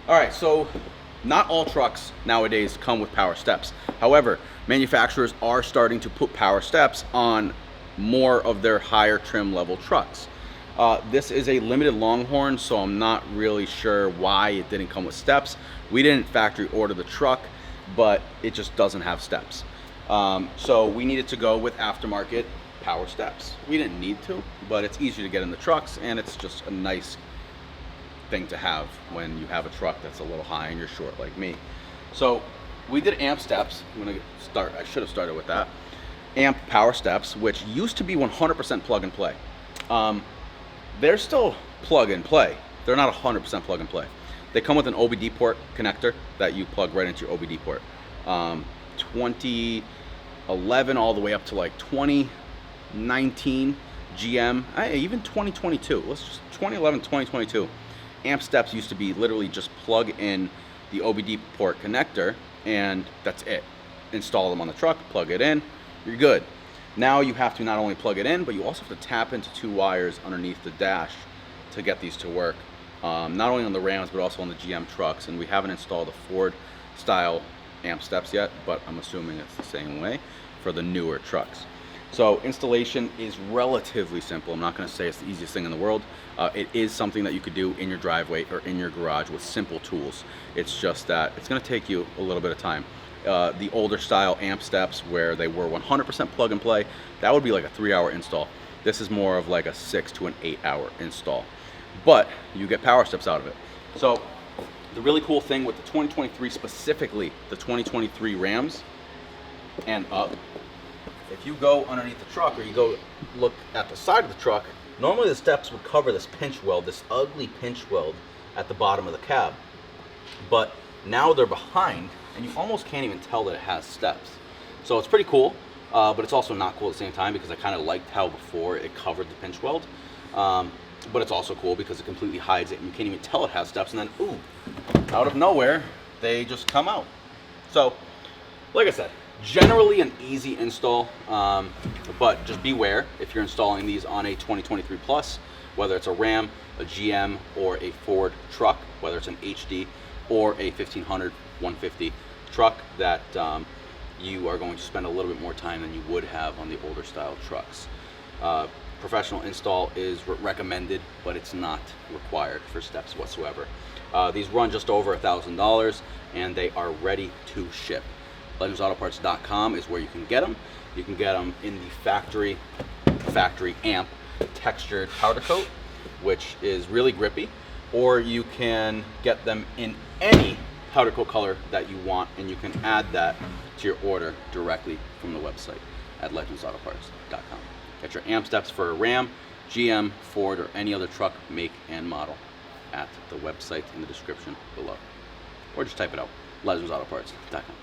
All right, so not all trucks nowadays come with power steps. However, manufacturers are starting to put power steps on more of their higher trim level trucks. This is a limited Longhorn, so I'm not really sure why it didn't come with steps. We didn't factory order the truck, but it just doesn't have steps. So we needed to go with aftermarket power steps. We didn't need to, but it's easier to get in the trucks, and it's just a nice thing to have when you have a truck that's a little high and you're short like me. So we did amp steps. I should have started with that. Amp power steps, which used to be 100% plug and play. They're still plug and play. They're not 100% plug and play. They come with an OBD port connector that you plug right into your OBD port. 2011 all the way up to like 2019 GM, even 2022. Let's just 2011, 2022. Amp steps used to be literally just plug in the OBD port connector and that's it. Install them on the truck, plug it in, you're good. Now you have to not only plug it in, but you also have to tap into 2 wires underneath the dash to get these to work. Not only on the Rams, but also on the GM trucks. And we haven't installed the Ford style amp steps yet, but I'm assuming it's the same way for the newer trucks. So installation is relatively simple. I'm not going to say it's the easiest thing in the world. It is something that you could do in your driveway or in your garage with simple tools. It's just that it's going to take you a little bit of time. The older style amp steps where they were 100% plug and play, that would be like a 3-hour install. This is more of like a 6 to an 8-hour install, but you get power steps out of it. So the really cool thing with the 2023, specifically the 2023 Rams and up, if you go underneath the truck or you go look at the side of the truck, normally the steps would cover this pinch weld, this ugly pinch weld at the bottom of the cab. But now they're behind and you almost can't even tell that it has steps. So it's pretty cool, but it's also not cool at the same time because I kind of liked how before it covered the pinch weld. But it's also cool because it completely hides it and you can't even tell it has steps, and then, ooh, out of nowhere, they just come out. So, like I said, generally an easy install, but just beware if you're installing these on a 2023 Plus, whether it's a Ram, a GM, or a Ford truck, whether it's an HD or a 1500, 150 truck, that you are going to spend a little bit more time than you would have on the older style trucks. Professional install is recommended, but it's not required for steps whatsoever. These run just over $1,000 and they are ready to ship. LegendsAutoParts.com is where you can get them. You can get them in the factory amp textured powder coat, which is really grippy, or you can get them in any powder coat color that you want, and you can add that to your order directly from the website at LegendsAutoParts.com. Get your amp steps for a Ram, GM, Ford, or any other truck, make, and model at the website in the description below. Or just type it out, LegendsAutoParts.com.